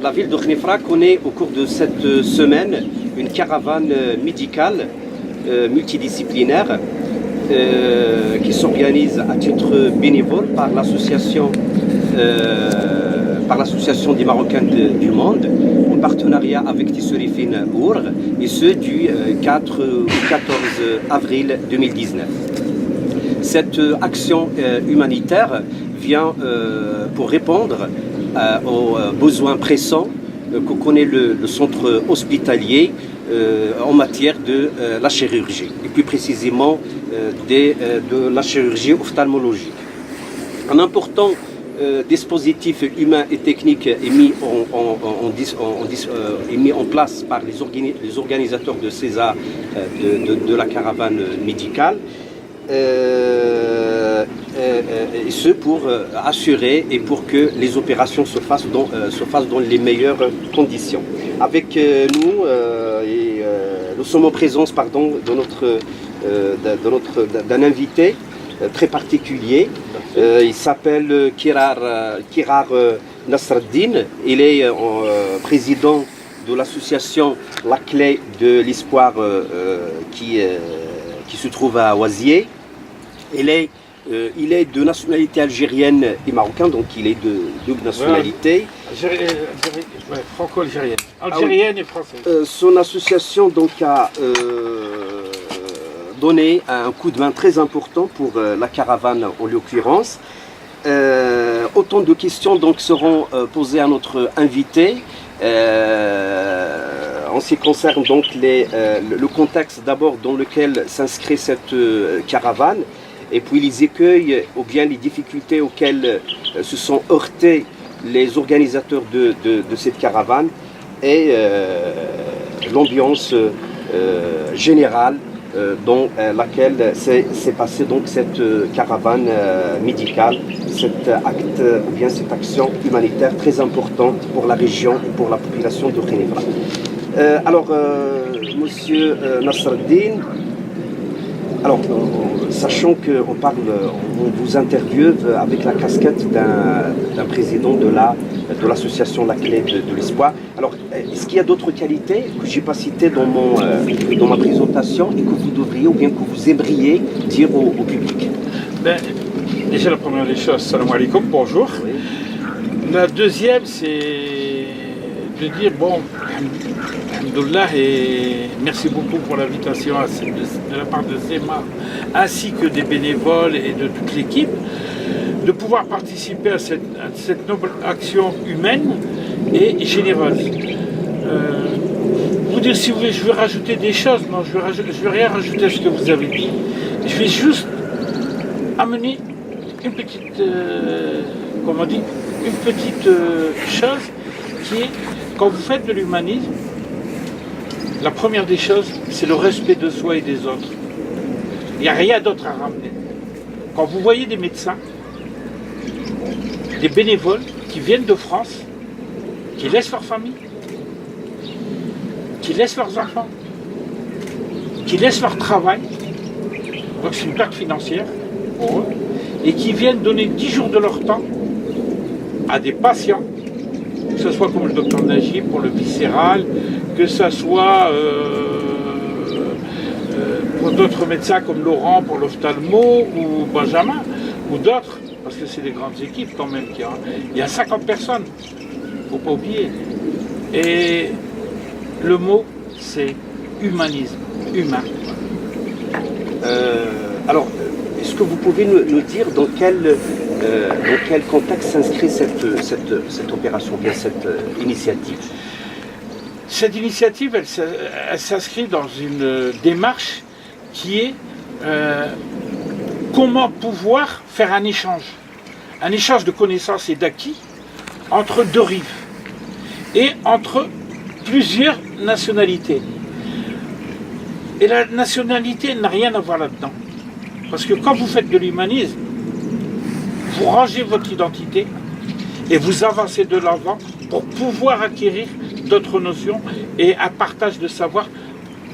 la ville de Khnefra connaît au cours de cette semaine une caravane médicale multidisciplinaire qui s'organise à titre bénévole par l'association des Marocains du monde, en partenariat avec Tisserifine Our, et ce du 4 au 14 avril 2019. Cette action humanitaire vient pour répondre aux besoins pressants que connaît le centre hospitalier en matière de la chirurgie, et plus précisément de la chirurgie ophtalmologique. Un important dispositif humain et technique est mis en place par les organisateurs de César de la caravane médicale, et ce pour assurer et pour que les opérations se fassent dans les meilleures conditions. Avec nous, nous sommes en présence d'un invité très particulier. Il s'appelle Kirar Nasreddine. Il est président de l'association La Clé de l'Espoir qui se trouve à Oisier. Il est de nationalité algérienne et marocaine, donc il est de double nationalité. Franco-algérienne. Algérienne et française. Son association donc a donné un coup de main très important pour la caravane en l'occurrence. Autant de questions donc seront posées à notre invité. En ce qui concerne donc le contexte d'abord dans lequel s'inscrit cette caravane, et puis les écueils ou bien les difficultés auxquelles se sont heurtés les organisateurs de cette caravane, et l'ambiance générale dans laquelle s'est passée donc cette caravane médicale, cette action humanitaire très importante pour la région et pour la population de Khnefra. Monsieur Nasreddine, sachant qu'on vous interviewe avec la casquette d'un président de l'association La Clé de l'Espoir. Alors, est-ce qu'il y a d'autres qualités que je n'ai pas citées dans ma présentation et que vous devriez ou bien que vous aimeriez dire au public? Déjà, la première des choses, salam alaikum, bonjour. Oui. La deuxième, c'est de dire, alhamdoulilah, et merci beaucoup pour l'invitation de la part de SEMA, ainsi que des bénévoles et de toute l'équipe, de pouvoir participer à cette noble action humaine et généreuse. Vous dire, si vous voulez, je vais rajouter des choses. Non, je vais rien rajouter à ce que vous avez dit. Je vais juste amener une petite, chose qui est, quand vous faites de l'humanisme, la première des choses, c'est le respect de soi et des autres. Il n'y a rien d'autre à ramener. Quand vous voyez des médecins, des bénévoles qui viennent de France, qui laissent leur famille, qui laissent leurs enfants, qui laissent leur travail, donc c'est une perte financière pour eux, et qui viennent donner 10 jours de leur temps à des patients, que ce soit comme le docteur Nagy pour le viscéral, que ce soit pour d'autres médecins comme Laurent pour l'ophtalmo, ou Benjamin, ou d'autres, parce que c'est des grandes équipes quand même. Il y a 50 personnes, il ne faut pas oublier. Et le mot, c'est humanisme, humain. Est-ce que vous pouvez nous dire dans quel contexte s'inscrit cette opération, bien cette initiative? Cette initiative, elle s'inscrit dans une démarche qui est comment pouvoir faire un échange de connaissances et d'acquis entre deux rives et entre plusieurs nationalités. Et la nationalité n'a rien à voir là-dedans. Parce que quand vous faites de l'humanisme, vous rangez votre identité et vous avancez de l'avant pour pouvoir acquérir d'autres notions et un partage de savoir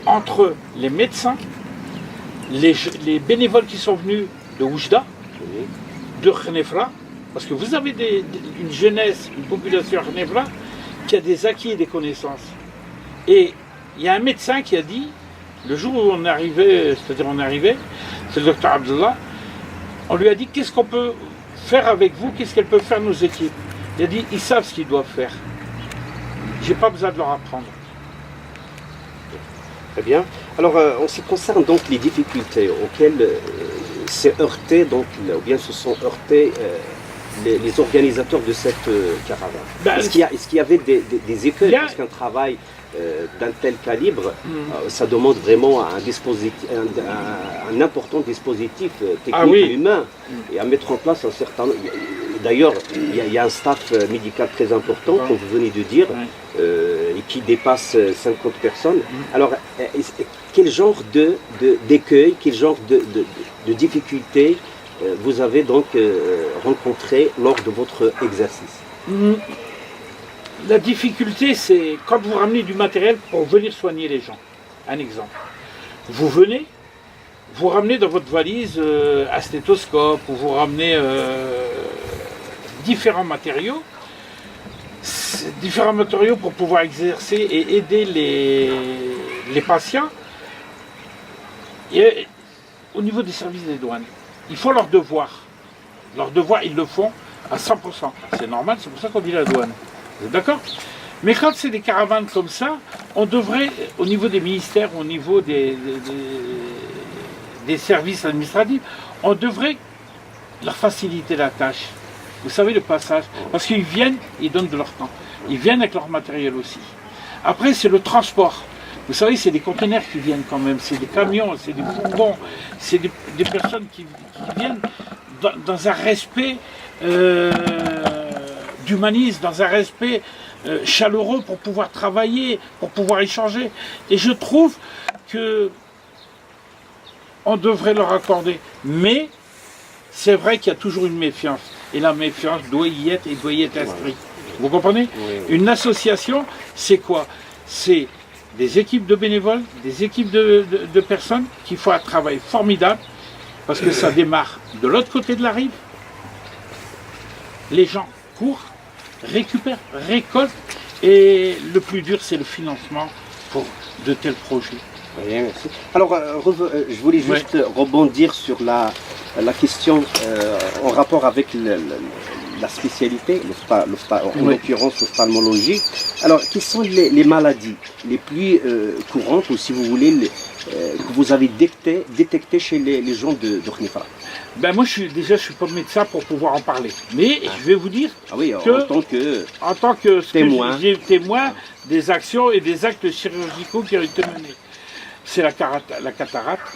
entre les médecins, les bénévoles qui sont venus de Oujda, de Khnefra, parce que vous avez une jeunesse, une population à Khnefra qui a des acquis et des connaissances. Et il y a un médecin qui a dit, le jour où on arrivait, c'est le docteur Abdullah, on lui a dit qu'est-ce qu'on peut faire avec vous, qu'est-ce qu'elles peuvent faire nos équipes. Il a dit, ils savent ce qu'ils doivent faire. J'ai pas besoin de leur apprendre. Très bien. Alors, en ce qui concerne donc les difficultés auxquelles s'est heurté, donc, ou bien se sont heurtés les organisateurs de cette caravane. Est-ce qu'il y avait des écueils? Parce qu'un travail d'un tel calibre, ça demande vraiment un important dispositif technique et humain, et à mettre en place un certain... D'ailleurs, il y a un staff médical très important, comme vous venez de dire, et qui dépasse 50 personnes. Alors, quel genre d'écueil, quel genre de difficultés vous avez donc rencontré lors de votre exercice? La difficulté, c'est quand vous ramenez du matériel pour venir soigner les gens. Un exemple. Vous venez, vous ramenez dans votre valise un stéthoscope, ou vous ramenez différents matériaux pour pouvoir exercer et aider les patients. Et au niveau des services des douanes, ils font leur devoir. Leur devoir, ils le font à 100%. C'est normal, c'est pour ça qu'on dit la douane. Vous êtes d'accord? Mais quand c'est des caravanes comme ça, on devrait, au niveau des ministères, au niveau des services administratifs, on devrait leur faciliter la tâche. Vous savez, le passage. Parce qu'ils viennent, ils donnent de leur temps. Ils viennent avec leur matériel aussi. Après, c'est le transport. Vous savez, c'est des conteneurs qui viennent quand même. C'est des camions, c'est des fourgons. C'est des personnes qui viennent dans un respect d'humanisme, dans un respect chaleureux pour pouvoir travailler, pour pouvoir échanger. Et je trouve que on devrait leur accorder. Mais c'est vrai qu'il y a toujours une méfiance. Et la méfiance doit y être et doit y être inscrite. Vous comprenez? Une association, c'est quoi? C'est des équipes de bénévoles, des équipes de personnes qui font un travail formidable, parce que ça démarre de l'autre côté de la rive. Les gens courent, récupèrent, récoltent, et le plus dur, c'est le financement pour de tels projets. Oui, merci. Alors, je voulais juste rebondir sur la question en rapport avec la spécialité, en l'occurrence l'ophtalmologie. Alors, quelles sont les maladies les plus courantes, ou si vous voulez, que vous avez détectées chez les gens de Khnifra? Ben moi, je suis pas médecin pour pouvoir en parler. Mais je vais vous dire en tant que témoin des actions et des actes chirurgicaux qui ont été menés. C'est la cataracte,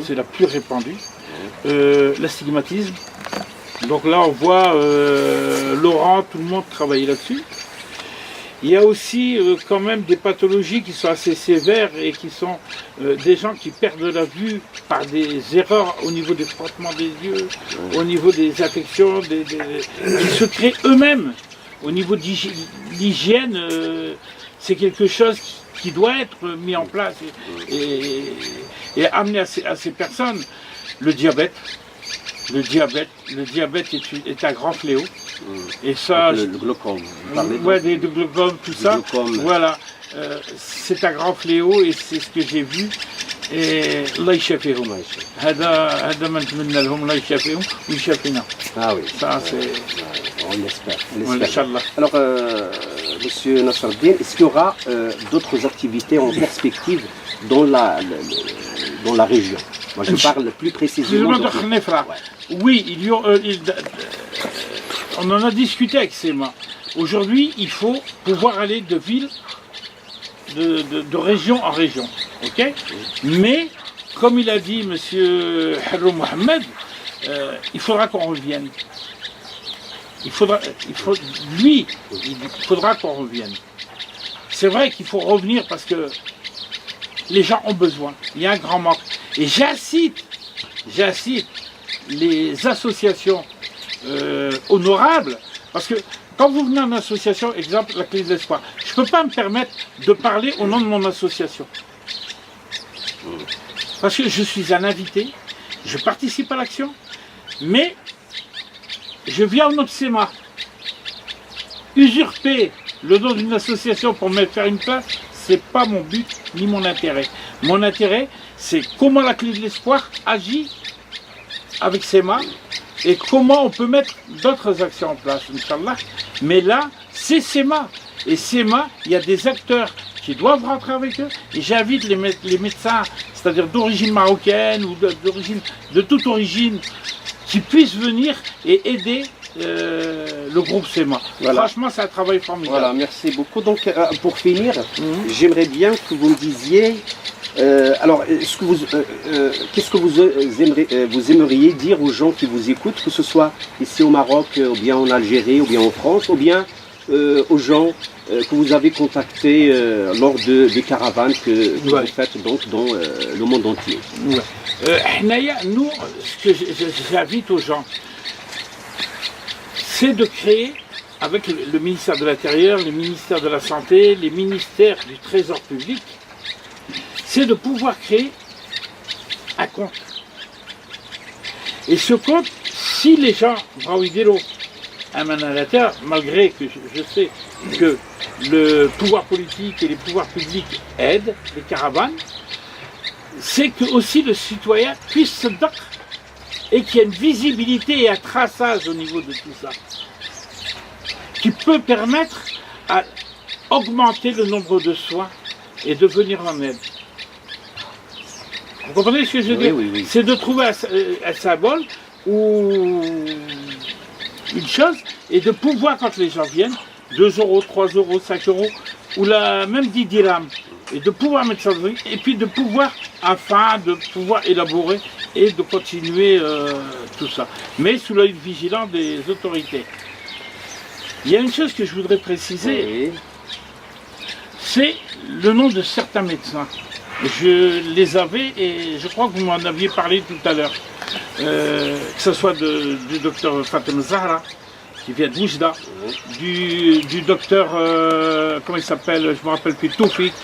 c'est la plus répandue. L'astigmatisme. Donc là, on voit Laurent, tout le monde travailler là-dessus. Il y a aussi quand même des pathologies qui sont assez sévères et qui sont des gens qui perdent la vue par des erreurs au niveau des frottements des yeux, au niveau des affections, qui se créent eux-mêmes. Au niveau de l'hygiène, c'est quelque chose qui doit être mis en place et amené à ces personnes. Le diabète. Le diabète est un grand fléau. Et ça, le glaucome. Le glaucome, tout ça. Voilà. C'est un grand fléau et c'est ce que j'ai vu. Et Allah yshafihum. هذا ما نتمنى لهم الله يشافيهم ويشافينا. Ah oui. Ça c'est. On espère. Alors, Monsieur Nasreddine, est-ce qu'il y aura d'autres activités en perspective dans la région? Moi, je parle plus précisément de Khnifra. Oui, on en a discuté avec Sema. Aujourd'hui, il faut pouvoir aller de ville, de région en région. Okay? Mais, comme il a dit M. Harrou Mohamed, il faudra qu'on revienne. Il faudra qu'on revienne. C'est vrai qu'il faut revenir parce que les gens ont besoin. Il y a un grand manque. Et j'incite les associations honorables, parce que quand vous venez en association, exemple la Clé de l'Espoir, je ne peux pas me permettre de parler au nom de mon association. Parce que je suis un invité, je participe à l'action, mais je viens au nom de SEMA usurper le nom d'une association pour me faire une place, c'est pas mon but ni mon intérêt. Mon intérêt, c'est comment la clé de l'espoir agit avec SEMA et comment on peut mettre d'autres actions en place, Inch'Allah. Mais là, c'est SEMA. Et SEMA, il y a des acteurs qui doivent rentrer avec eux. Et j'invite les médecins, c'est-à-dire d'origine marocaine ou de toute origine, qui puissent venir et aider le groupe SEMA. Voilà. Franchement, c'est un travail formidable. Voilà, merci beaucoup. Donc, pour finir, j'aimerais bien que vous me disiez, alors, qu'est-ce que vous aimeriez dire aux gens qui vous écoutent, que ce soit ici au Maroc, ou bien en Algérie, ou bien en France, ou bien aux gens que vous avez contactés lors des caravanes que vous faites donc dans le monde entier. Nous, ce que j'invite aux gens, c'est de créer, avec le ministère de l'Intérieur, le ministère de la Santé, les ministères du Trésor public, c'est de pouvoir créer un compte. Et ce compte, si les gens vont aider un mandateur, malgré que je sais que le pouvoir politique et les pouvoirs publics aident les caravanes, c'est que aussi le citoyen puisse se battre et qu'il y ait une visibilité et un traçage au niveau de tout ça, qui peut permettre à augmenter le nombre de soins et de venir en aide. Vous comprenez ce que je veux dire? Oui. C'est de trouver un symbole ou une chose et de pouvoir, quand les gens viennent, 2 €, 3 €, 5 € ou même 10 dirhams, et de pouvoir mettre ça et puis de pouvoir, afin de pouvoir élaborer et de continuer tout ça, mais sous l'œil vigilant des autorités. Il y a une chose que je voudrais préciser, c'est le nom de certains médecins. Je les avais et je crois que vous m'en aviez parlé tout à l'heure, que ce soit du docteur Fatem Zahra, qui vient de Oujda, du docteur, comment il s'appelle, je ne me rappelle plus, Toufik,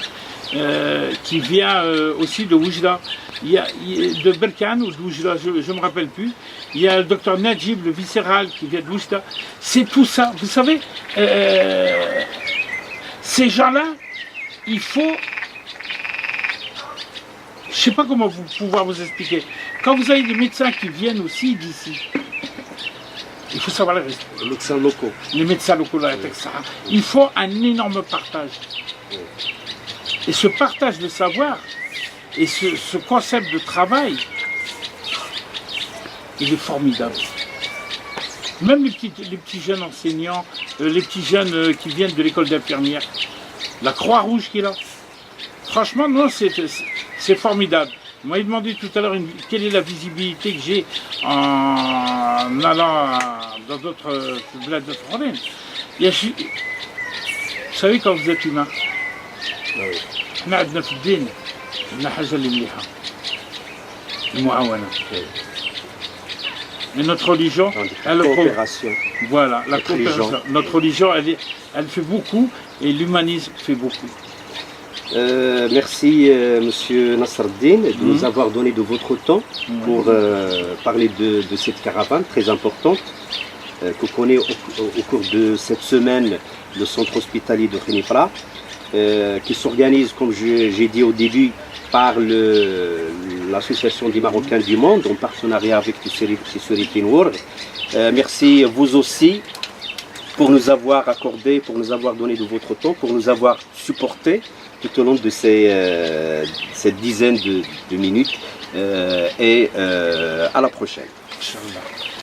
qui vient aussi de Oujda. Il y a de Berkane ou de Oujda, je ne me rappelle plus. Il y a le docteur Najib, le viscéral, qui vient de Oujda. C'est tout ça. Vous savez, ces gens-là, il faut... Je ne sais pas comment pouvoir vous expliquer. Quand vous avez des médecins qui viennent aussi d'ici, il faut savoir les respecter. Les médecins locaux. Les médecins locaux, là, etc. Il faut un énorme partage. Et ce partage de savoir et ce concept de travail, il est formidable. Même les petits jeunes enseignants, les petits jeunes qui viennent de l'école d'infirmière, la Croix-Rouge qui est là. Franchement, non, c'est formidable. Vous m'avez demandé tout à l'heure quelle est la visibilité que j'ai en allant dans d'autres problèmes. Vous savez, quand vous êtes humain, et notre religion, voilà, la coopération. Notre religion, elle fait beaucoup et l'humanisme fait beaucoup. Merci Monsieur Nasreddine de nous avoir donné de votre temps pour parler de cette caravane très importante que connaît au cours de cette semaine le centre hospitalier de Khénifra, qui s'organise, comme j'ai dit au début, par l'association des Marocains du monde en partenariat avec Tisserifin World. Merci vous aussi pour nous avoir accordé, pour nous avoir donné de votre temps, pour nous avoir supporté tout au long de cette dizaine de minutes et à la prochaine.